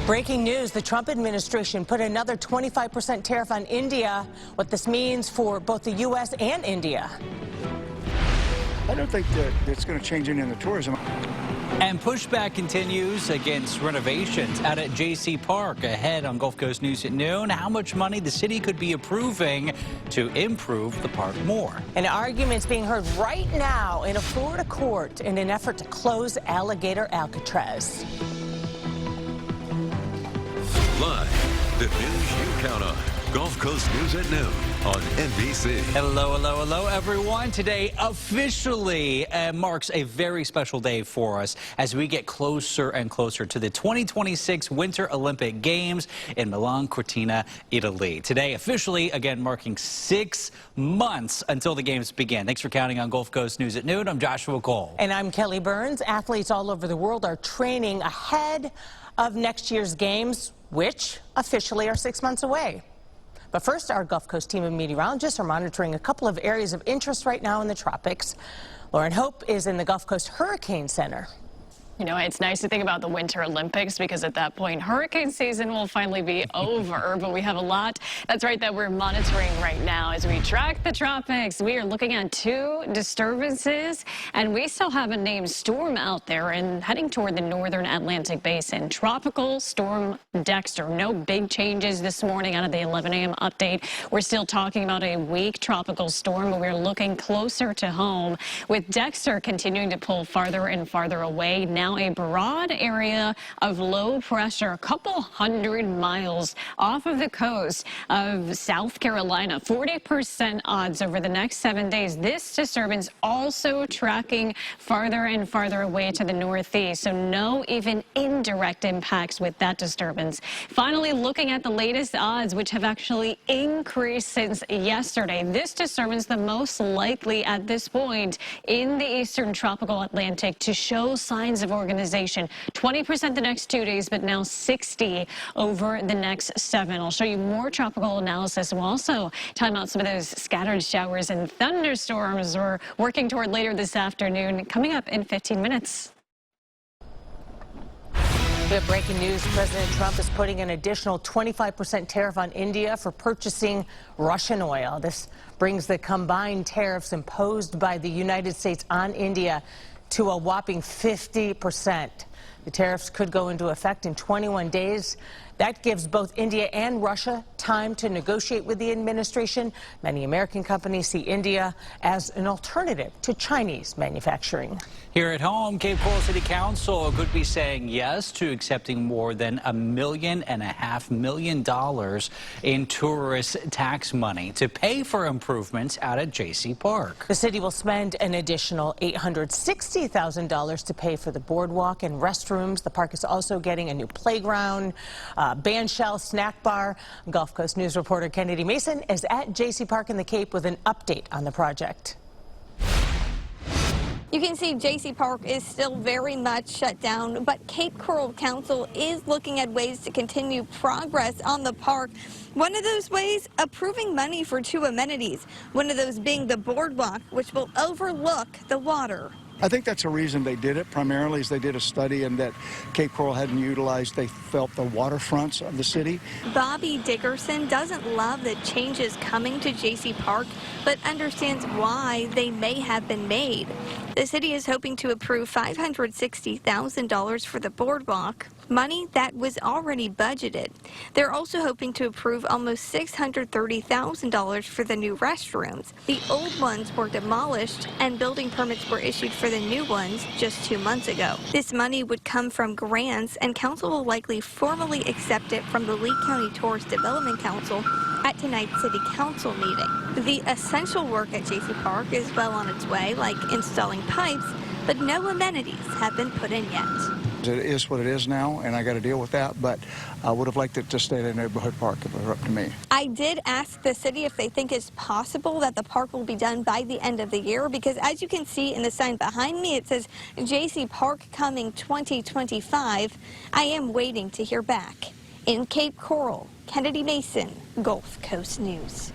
Breaking news, the Trump administration put another 25% tariff on India. What this means for both the U.S. and India. I don't think that it's going to change any in the tourism. And pushback continues against renovations out at J.C. Park. Ahead on Gulf Coast News at noon, how much money the city could be approving to improve the park more. An argument's being heard right now in a Florida court in an effort to close Alligator Alcatraz. Live, the news you count on. Gulf Coast News at noon on NBC. Hello, hello, hello, everyone. Today officially marks a very special day for us as we get closer and closer to the 2026 Winter Olympic Games in Milan Cortina, Italy. Today officially, again, marking 6 months until the games begin. Thanks for counting on Gulf Coast News at noon. I'm Joshua Cole. And I'm Kelly Burns. Athletes all over the world are training ahead of next year's games, which officially are 6 months away. But first, our Gulf Coast team of meteorologists are monitoring a couple of areas of interest right now in the tropics. Lauren Hope is in the Gulf Coast Hurricane Center. You know, it's nice to think about the Winter Olympics because at that point, hurricane season will finally be over. But we have a lot, that's right, that we're monitoring right now as we track the tropics. We are looking at 2 disturbances, and we still have a named storm out there and heading toward the northern Atlantic basin. Tropical Storm Dexter. No big changes this morning out of the 11 a.m. update. We're still talking about a weak tropical storm, but we're looking closer to home with Dexter continuing to pull farther and farther away. Now a broad area of low pressure, a couple hundred miles off of the coast of South Carolina. 40% odds over the next 7 days. This disturbance also tracking farther and farther away to the northeast, so no even indirect impacts with that disturbance. Finally, looking at the latest odds, which have actually increased since yesterday. This disturbance the most likely at this point in the eastern tropical Atlantic to show signs of organization. 20% the next 2 days, but now 60 over the next 7. I'll show you more tropical analysis. We'll also time out some of those scattered showers and thunderstorms we're working toward later this afternoon, coming up in 15 minutes. We have breaking news. President Trump is putting an additional 25% tariff on India for purchasing Russian oil. This brings the combined tariffs imposed by the United States on India to a whopping 50%. The tariffs could go into effect in 21 days. That gives both India and Russia time to negotiate with the administration. Many American companies see India as an alternative to Chinese manufacturing. Here at home, Cape Coral City Council could be saying yes to accepting more than $1.5 million in tourist tax money to pay for improvements out at J.C. Park. The city will spend an additional $860,000 to pay for the boardwalk and restrooms. The park is also getting a new playground, band shell, snack bar. Gulf Coast News reporter Kennedy Mason is at J.C. Park in the Cape with an update on the project. You can see J.C. Park is still very much shut down, but Cape Coral Council is looking at ways to continue progress on the park. One of those ways, approving money for 2 amenities. One of those being the boardwalk, which will overlook the water. I think that's a reason they did it, primarily is they did a study and that Cape Coral hadn't utilized, they felt, the waterfronts of the city. Bobby Dickerson doesn't love the changes coming to J.C. Park, but understands why they may have been made. The city is hoping to approve $560,000 for the boardwalk, money that was already budgeted. They're also hoping to approve almost $630,000 for the new restrooms. The old ones were demolished and building permits were issued for the new ones just 2 months ago. This money would come from grants, and council will likely formally accept it from the Lee County Tourist Development Council at tonight's city council meeting. The essential work at J.C. Park is well on its way, like installing pipes, but no amenities have been put in yet. It is what it is now, and I got to deal with that, but I would have liked it to stay at a neighborhood park if it were up to me. I did ask the city if they think it's possible that the park will be done by the end of the year, because as you can see in the sign behind me, it says J.C. Park coming 2025. I am waiting to hear back. In Cape Coral, Kennedy Mason, Gulf Coast News.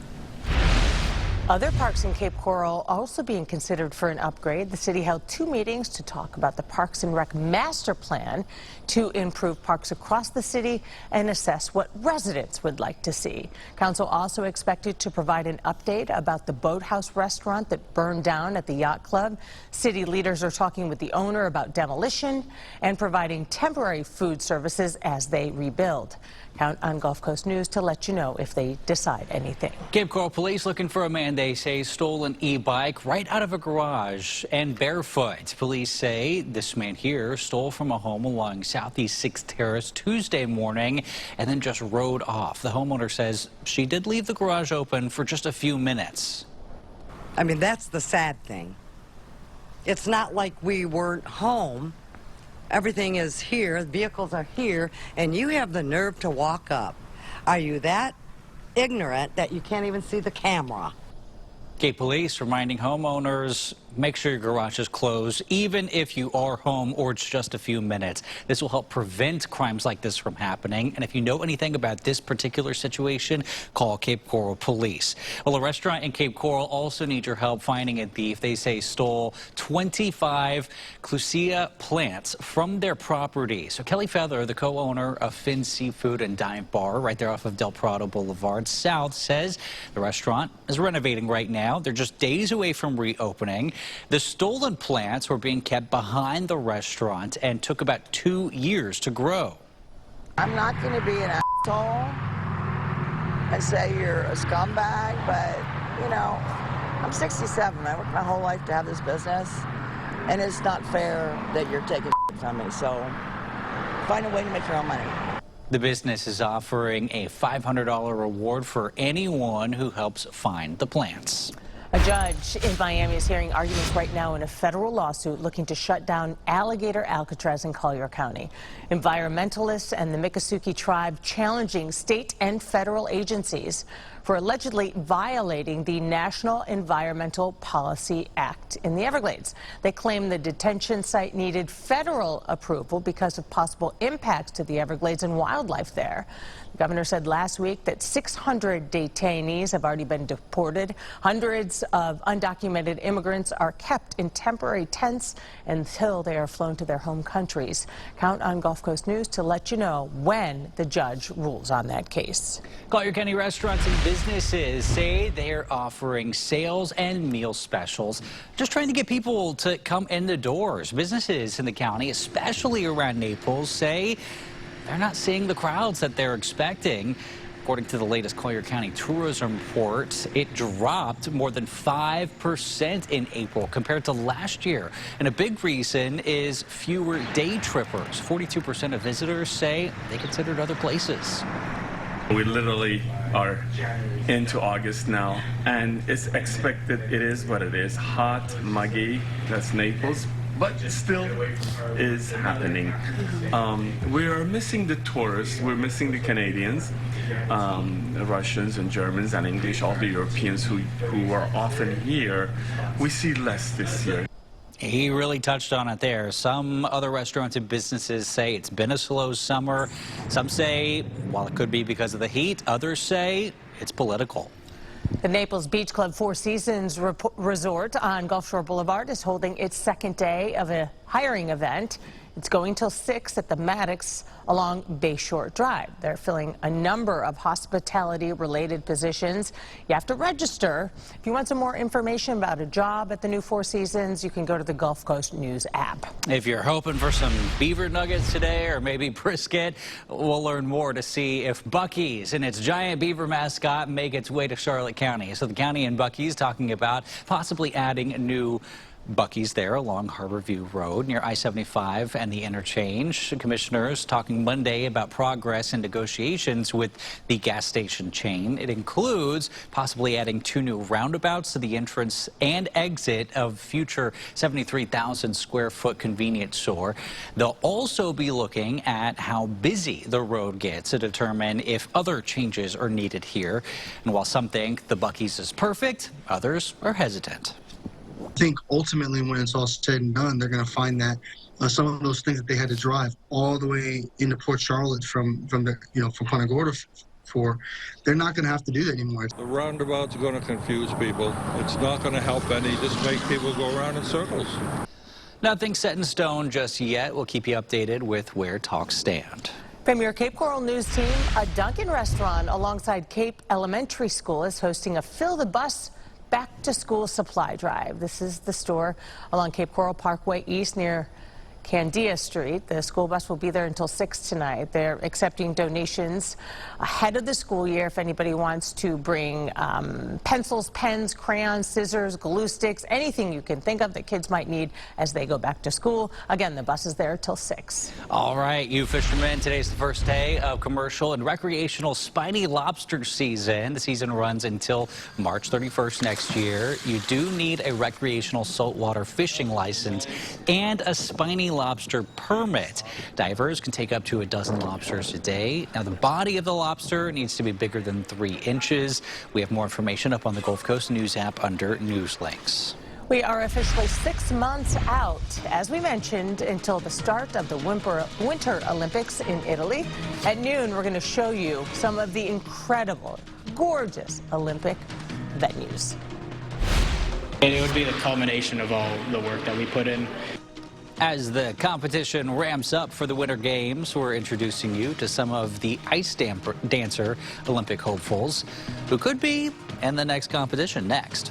Other parks in Cape Coral also being considered for an upgrade. The city held 2 meetings to talk about the Parks and Rec master plan to improve parks across the city and assess what residents would like to see. Council also expected to provide an update about the Boathouse restaurant that burned down at the yacht club. City leaders are talking with the owner about demolition and providing temporary food services as they rebuild. Count on Gulf Coast News to let you know if they decide anything. Cape Coral police looking for a man they say stole an e-bike right out of a garage and barefoot. Police say this man here stole from a home along Southeast 6th Terrace Tuesday morning and then just rode off. The homeowner says she did leave the garage open for just a few minutes. I mean, that's the sad thing. It's not like we weren't home. Everything is here, the vehicles are here, and you have the nerve to walk up. Are you that ignorant that you can't even see the camera? Cape Police reminding homeowners, make sure your garage is closed, even if you are home or it's just a few minutes. This will help prevent crimes like this from happening. And if you know anything about this particular situation, call Cape Coral Police. Well, a restaurant in Cape Coral also needs your help finding a thief they say stole 25 Clusia plants from their property. So Kelly Feather, the co-owner of Finn's Seafood and Dive Bar right there off of Del Prado Boulevard South, says the restaurant is renovating right now. They're just days away from reopening. The stolen plants were being kept behind the restaurant and took about 2 years to grow. I'm not going to be an asshole and say you're a scumbag, but, you know, I'm 67. I worked my whole life to have this business, and it's not fair that you're taking from me. So find a way to make your own money. The business is offering a $500 reward for anyone who helps find the plants. A judge in Miami is hearing arguments right now in a federal lawsuit looking to shut down alligator Alcatraz in Collier County. Environmentalists and the Miccosukee tribe challenging state and federal agencies for allegedly violating the National Environmental Policy Act in the Everglades. They claim the detention site needed federal approval because of possible impacts to the Everglades and wildlife there. The governor said last week that 600 detainees have already been deported. Hundreds of undocumented immigrants are kept in temporary tents until they are flown to their home countries. Count on Gulf Coast News to let you know when the judge rules on that case. Collier County restaurants and businesses say they're offering sales and meal specials, just trying to get people to come in the doors. Businesses in the county, especially around Naples, say they're not seeing the crowds that they're expecting. According to the latest Collier County tourism report, it dropped more than 5% in April compared to last year. And a big reason is fewer day trippers. 42% of visitors say they considered other places. We literally are into August now, and it's expected. It is what it is. Hot, muggy, that's Naples, but it still is happening. We are missing the tourists. We're missing the Canadians, the Russians and Germans and English, all the Europeans who are often here. We see less this year. He really touched on it there. Some other restaurants and businesses say it's been a slow summer. Some say, while it could be because of the heat, others say it's political. The Naples Beach Club Four Seasons Resort on Gulf Shore Boulevard is holding its second day of a hiring event. It's going till 6 at the Maddox along Bayshore Drive. They're filling a number of hospitality-related positions. You have to register. If you want some more information about a job at the new Four Seasons, you can go to the Gulf Coast News app. If you're hoping for some beaver nuggets today or maybe brisket, we'll learn more to see if Buc-ee's and its giant beaver mascot make its way to Charlotte County. So the county and Buc-ee's talking about possibly adding a new Buc-ee's there along Harborview Road near I-75 and the interchange. Commissioners talking Monday about progress in negotiations with the gas station chain. It includes possibly adding 2 new roundabouts to the entrance and exit of future 73,000 square foot convenience store. They'll also be looking at how busy the road gets to determine if other changes are needed here. And while some think the Buc-ee's is perfect, others are hesitant. I think ultimately when it's all said and done, they're going to find that some of those things that they had to drive all the way into Port Charlotte from Punta Gorda for. They're not going to have to do that anymore. The roundabout's going to confuse people. It's not going to help any, just make people go around in circles. Nothing set in stone just yet. We'll keep you updated with where talks stand. From your Cape Coral News team, a Dunkin' restaurant alongside Cape Elementary School is hosting a Fill the Bus Back to School supply drive. This is the store along Cape Coral Parkway East near Candia Street. The school bus will be there until 6 tonight. They're accepting donations ahead of the school year if anybody wants to bring pencils, pens, crayons, scissors, glue sticks, anything you can think of that kids might need as they go back to school. Again, the bus is there till 6. All right, you fishermen, today's the first day of commercial and recreational spiny lobster season. The season runs until March 31st next year. You do need a recreational saltwater fishing license and a spiny lobster permit. Divers can take up to a dozen lobsters a day. Now, the body of the lobster needs to be bigger than 3 inches. We have more information up on the Gulf Coast News app under News Links. We are officially 6 months out, as we mentioned, until the start of the Winter Olympics in Italy. At noon, we're going to show you some of the incredible, gorgeous Olympic venues. And it would be the culmination of all the work that we put in. As the competition ramps up for the Winter Games, we're introducing you to some of the ice dancer Olympic hopefuls who could be in the next competition next.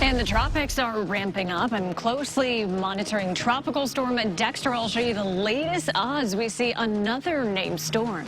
And the tropics are ramping up. I'm closely monitoring Tropical Storm Dexter. I'll show you the latest odds we see another named storm.